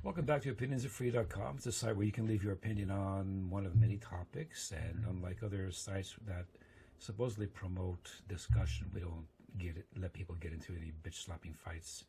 Welcome back to opinionsaretefree.com. It's a site where you can leave your opinion on one of many topics, and unlike other sites that supposedly promote discussion, we don't let people get into any bitch-slapping fights.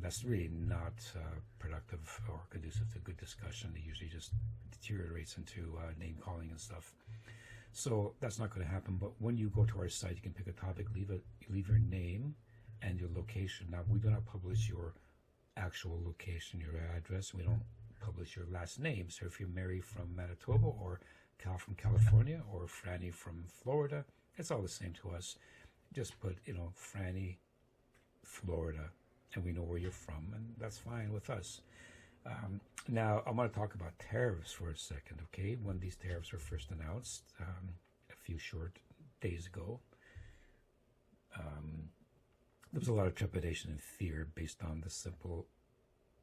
That's really not productive or conducive to good discussion. It usually just deteriorates into name-calling and stuff. So that's not going to happen. But when you go to our site, you can pick a topic, leave your name and your location. Now, we do not publish your actual location, your address. We don't publish your last name. So if you're Mary from Manitoba or Cal from California or Franny from Florida, it's all the same to us. Just put, Franny, Florida, and we know where you're from, and that's fine with us. Now, I want to talk about tariffs for a second, okay? When these tariffs were first announced a few short days ago, there was a lot of trepidation and fear based on the simple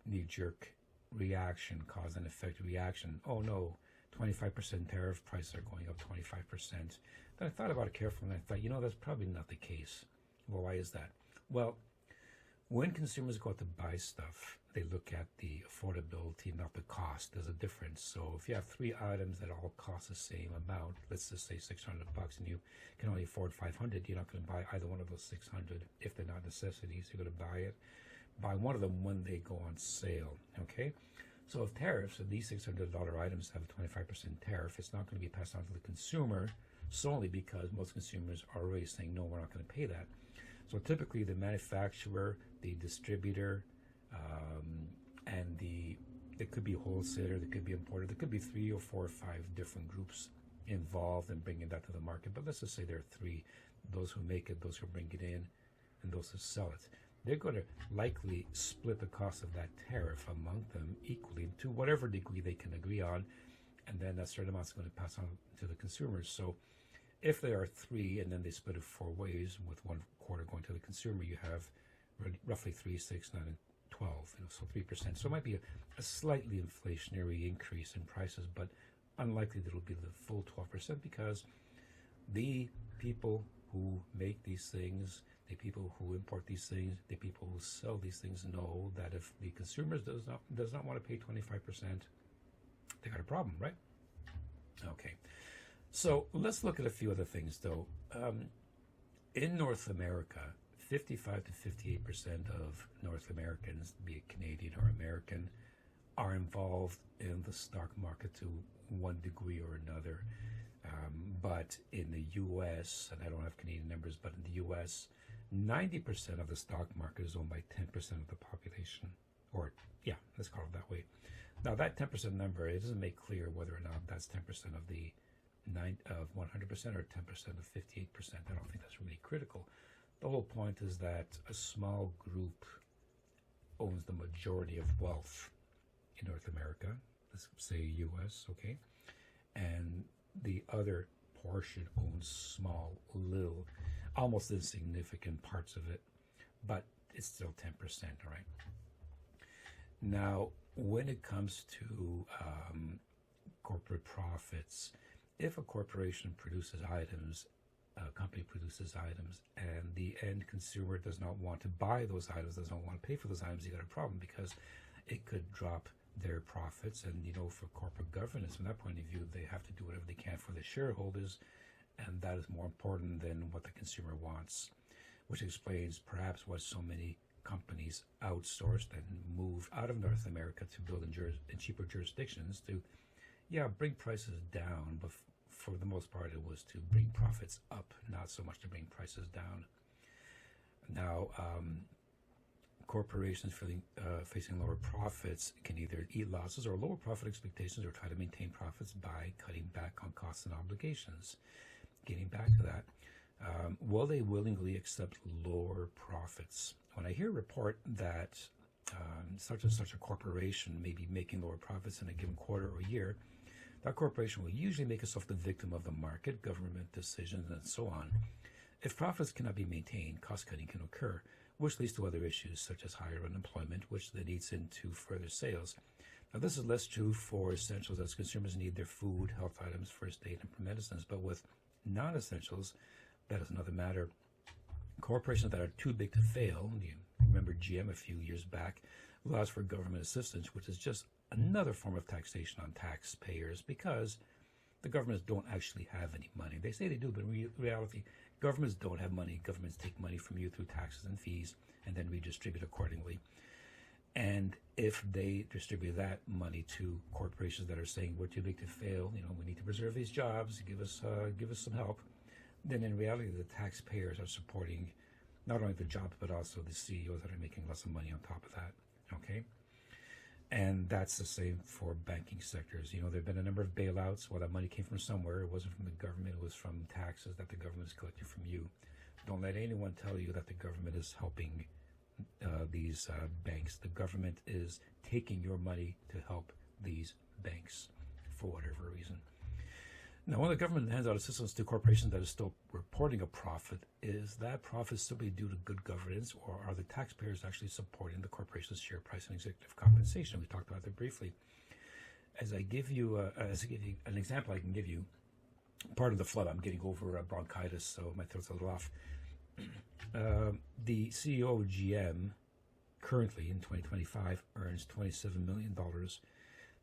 knee-jerk reaction, cause and effect reaction. Oh no, 25% tariff, prices are going up 25%. Then I thought about it carefully and I thought, that's probably not the case. Well, why is that? Well, when consumers go out to buy stuff, they look at the affordability, not the cost. There's a difference. So if you have 3 items that all cost the same amount, let's just say $600, and you can only afford $500, you're not going to buy either one of those 600 if they're not necessities. You're going to buy one of them when they go on sale. Okay. So if tariffs, if these $600 items have a 25% tariff, it's not going to be passed on to the consumer solely because most consumers are already saying, no, we're not going to pay that. So typically the manufacturer, the distributor, and it could be a wholesaler, there could be importer, there could be 3 or 4 or 5 different groups involved in bringing that to the market. But let's just say there are 3, those who make it, those who bring it in, and those who sell it. They're going to likely split the cost of that tariff among them equally to whatever degree they can agree on, and then a certain amount is going to pass on to the consumers. So if there are 3 and then they split it 4 ways, with 1/4 going to the consumer, you have roughly 3, 6, 9, and 12, so 3%. So it might be a slightly inflationary increase in prices, but unlikely that it'll be the full 12% because the people who make these things, the people who import these things, the people who sell these things know that if the consumer does not want to pay 25%, they got a problem, right? Okay. So let's look at a few other things, though. In North America, 55 to 58% of North Americans, be it Canadian or American, are involved in the stock market to one degree or another. But in the U.S., and I don't have Canadian numbers, but in the U.S., 90% of the stock market is owned by 10% of the population. Or, yeah, let's call it that way. Now, that 10% number, it doesn't make clear whether or not that's 10% of the 100% or 10% of 58%. I don't think that's really critical. The whole point is that a small group owns the majority of wealth in North America, let's say U.S., okay? And the other portion owns small, little, almost insignificant parts of it, but it's still 10%, all right? Now, when it comes to corporate profits, if a corporation produces items, a company produces items, and the end consumer does not want to buy those items, does not want to pay for those items, you got a problem because it could drop their profits. And, for corporate governance, from that point of view, they have to do whatever they can for the shareholders, and that is more important than what the consumer wants, which explains perhaps why so many companies outsourced and moved out of North America to build in cheaper jurisdictions to, bring prices down, but for the most part, it was to bring profits up, not so much to bring prices down. Now, corporations facing lower profits can either eat losses or lower profit expectations or try to maintain profits by cutting back on costs and obligations. Getting back to that, will they willingly accept lower profits? When I hear a report that such and such a corporation may be making lower profits in a given quarter or year, that corporation will usually make itself the victim of the market, government decisions, and so on. If profits cannot be maintained, cost-cutting can occur, which leads to other issues such as higher unemployment, which then eats into further sales. Now, this is less true for essentials, as consumers need their food, health items, first aid, and medicines, but with non-essentials, that is another matter. Corporations that are too big to fail, remember GM a few years back allows for government assistance, which is just another form of taxation on taxpayers because the governments don't actually have any money. They say they do, but in reality, governments don't have money. Governments take money from you through taxes and fees and then redistribute accordingly. And if they distribute that money to corporations that are saying we're too big to fail, we need to preserve these jobs, give us some help, then in reality the taxpayers are supporting not only the jobs but also the CEOs that are making lots of money on top of that. Okay, and that's the same for banking sectors. There have been a number of bailouts. Well, that money came from somewhere. It wasn't from the government. It was from taxes that the government is collecting from you. Don't let anyone tell you that the government is helping these banks. The government is taking your money to help these banks for whatever reason. Now, when the government hands out assistance to corporations that are still reporting a profit, is that profit simply due to good governance, or are the taxpayers actually supporting the corporation's share price and executive compensation? We talked about that briefly. As I give you an example, I can give you part of the flood. I'm getting over bronchitis, so my throat's a little off. The CEO of GM currently in 2025 earns $27 million.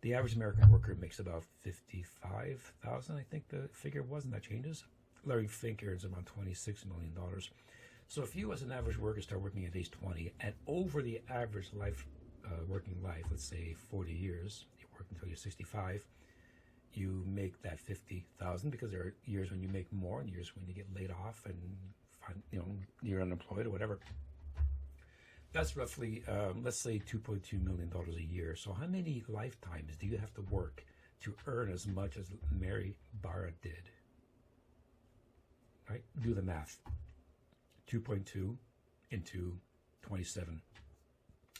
The average American worker makes about $55,000, I think the figure was, and that changes. Larry Fink earns about $26 million. So if you as an average worker start working at age 20 and over the average working life, let's say 40 years, you work until you're 65, you make that $50,000 because there are years when you make more and years when you get laid off and you're unemployed or whatever. That's roughly, let's say, $2.2 million a year. So how many lifetimes do you have to work to earn as much as Mary Barra did? Right? Do the math. 2.2 into 27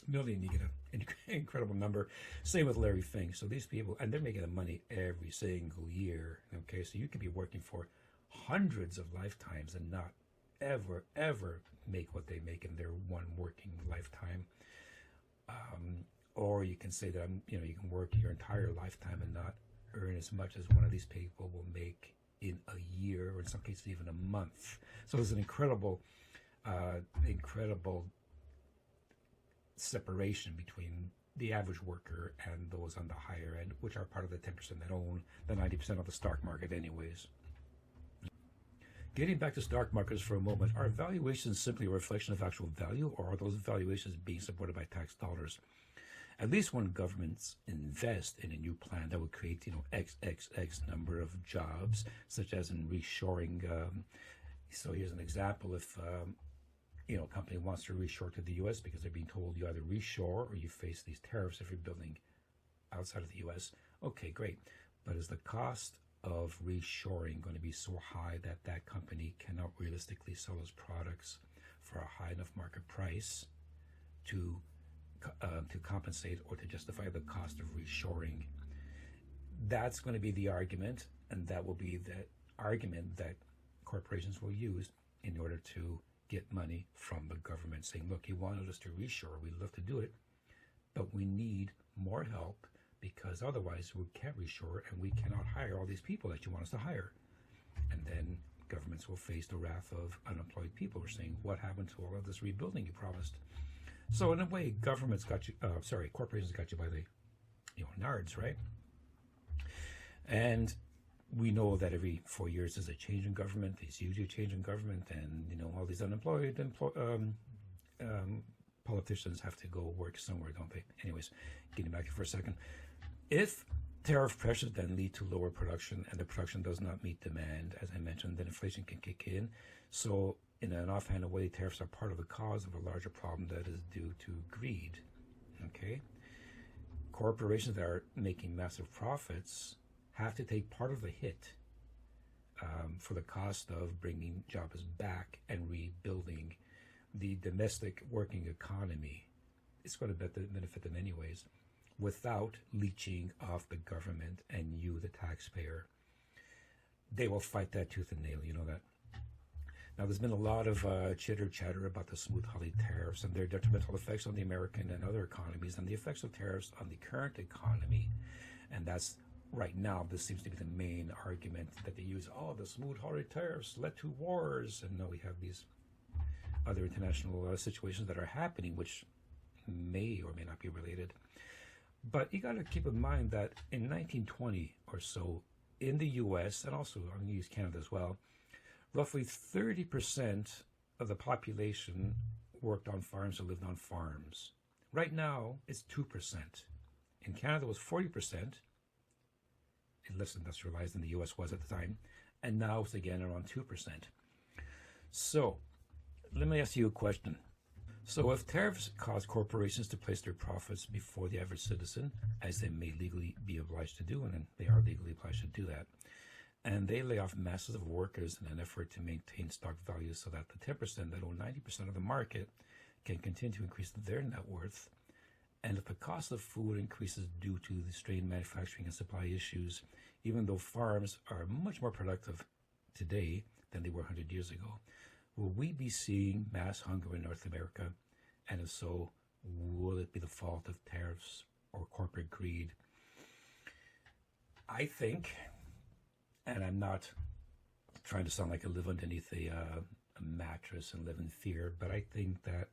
million, you get an incredible number. Same with Larry Fink. So these people, and they're making the money every single year. Okay, so you could be working for hundreds of lifetimes and not ever make what they make in their one working lifetime. Or you can say that you can work your entire lifetime and not earn as much as one of these people will make in a year, or in some cases even a month. So there's an incredible separation between the average worker and those on the higher end, which are part of the 10% that own the 90% of the stock market anyways. Getting back to stock markets for a moment, are valuations simply a reflection of actual value, or are those valuations being supported by tax dollars? At least when governments invest in a new plan that would create, X number of jobs, such as in reshoring. So here's an example. If, a company wants to reshore to the U.S. because they're being told you either reshore or you face these tariffs if you're building outside of the U.S. Okay, great. But is the cost of reshoring going to be so high that that company cannot realistically sell its products for a high enough market price to compensate or to justify the cost of reshoring? That's going to be the argument, and that will be the argument that corporations will use in order to get money from the government, saying, look, you wanted us to reshore, we'd love to do it, but we need more help because otherwise we can't reshore and we cannot hire all these people that you want us to hire. And then governments will face the wrath of unemployed people who are saying, what happened to all of this rebuilding you promised? So in a way, corporations got you by the nards, right? And we know that every 4 years there's a change in government. There's usually a change in government, and all these unemployed politicians have to go work somewhere, don't they? Anyways, getting back here for a second. If tariff pressures then lead to lower production and the production does not meet demand, as I mentioned, then inflation can kick in. So in an offhand way, tariffs are part of the cause of a larger problem that is due to greed. Okay? Corporations that are making massive profits have to take part of the hit for the cost of bringing jobs back and rebuilding the domestic working economy. It's going to benefit them anyways, without leeching off the government and you, the taxpayer. They will fight that tooth and nail, you know that. Now, there's been a lot of chitter-chatter about the Smoot-Hawley tariffs and their detrimental effects on the American and other economies, and the effects of tariffs on the current economy. And that's, right now, this seems to be the main argument that they use. Oh, the Smoot-Hawley tariffs led to wars. And now we have these other international situations that are happening, which may or may not be related. But you got to keep in mind that in 1920 or so, in the U.S., and also I'm going to use Canada as well, roughly 30% of the population worked on farms or lived on farms. Right now, it's 2%. In Canada, it was 40%, less industrialized than the U.S. was at the time, and now it's again around 2%. So, let me ask you a question. So if tariffs cause corporations to place their profits before the average citizen, as they may legally be obliged to do, and they are legally obliged to do that, and they lay off masses of workers in an effort to maintain stock values so that the 10% that own 90% of the market can continue to increase their net worth, and if the cost of food increases due to the strained manufacturing and supply issues, even though farms are much more productive today than they were 100 years ago, will we be seeing mass hunger in North America? And if so, will it be the fault of tariffs or corporate greed? I think, and I'm not trying to sound like I live underneath a mattress and live in fear, but I think that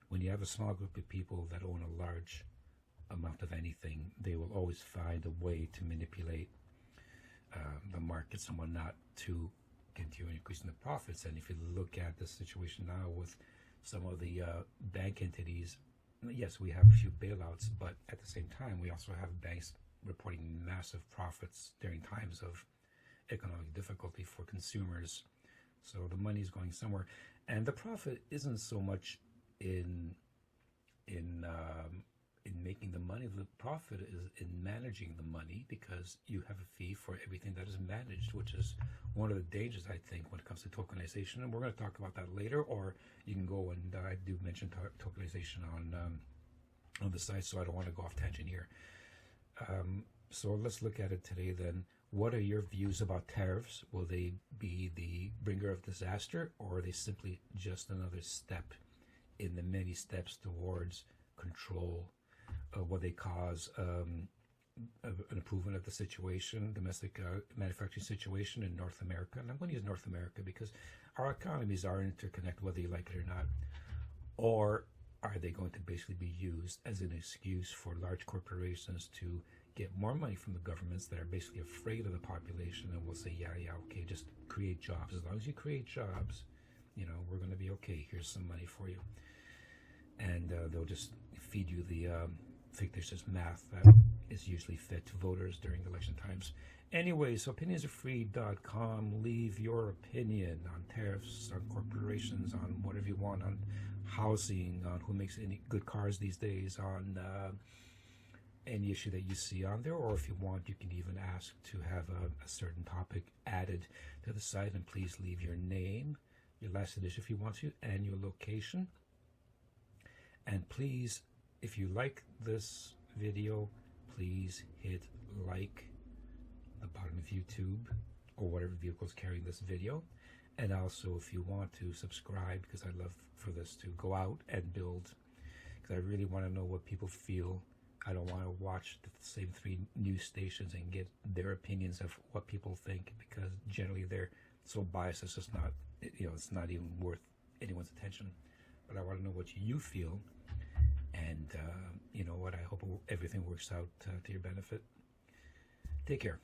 when you have a small group of people that own a large amount of anything, they will always find a way to manipulate the market, someone not to continue increasing the profits. And if you look at the situation now with some of the bank entities, yes, we have a few bailouts, but at the same time, we also have banks reporting massive profits during times of economic difficulty for consumers. So the money is going somewhere, and the profit isn't so much in making the money. The profit is in managing the money, because you have a fee for everything that is managed, which is one of the dangers, I think, when it comes to tokenization. And we're going to talk about that later, or you can go and I do mention tokenization on the site, so I don't want to go off tangent here. So let's look at it today then. What are your views about tariffs? Will they be the bringer of disaster, or are they simply just another step in the many steps towards control? Will they cause an improvement of the situation, domestic manufacturing situation in North America? And I'm going to use North America because our economies are interconnected, whether you like it or not. Or are they going to basically be used as an excuse for large corporations to get more money from the governments that are basically afraid of the population, and will say, yeah, okay, just create jobs. As long as you create jobs, we're going to be okay. Here's some money for you. And they'll just feed you the fictitious math that is usually fed to voters during election times. Anyway, so opinionsofree.com. Leave your opinion on tariffs, on corporations, on whatever you want, on housing, on who makes any good cars these days, on any issue that you see on there. Or if you want, you can even ask to have a certain topic added to the site. And please leave your name, your last edition if you want to, and your location. And please, if you like this video, please hit like the bottom of YouTube or whatever vehicle is carrying this video. And also, if you want to subscribe, because I'd love for this to go out and build, because I really want to know what people feel. I don't want to watch the same 3 news stations and get their opinions of what people think, because generally they're so biased, it's just not, it's not even worth anyone's attention. But I want to know what you feel. And you know what? I hope everything works out to your benefit. Take care.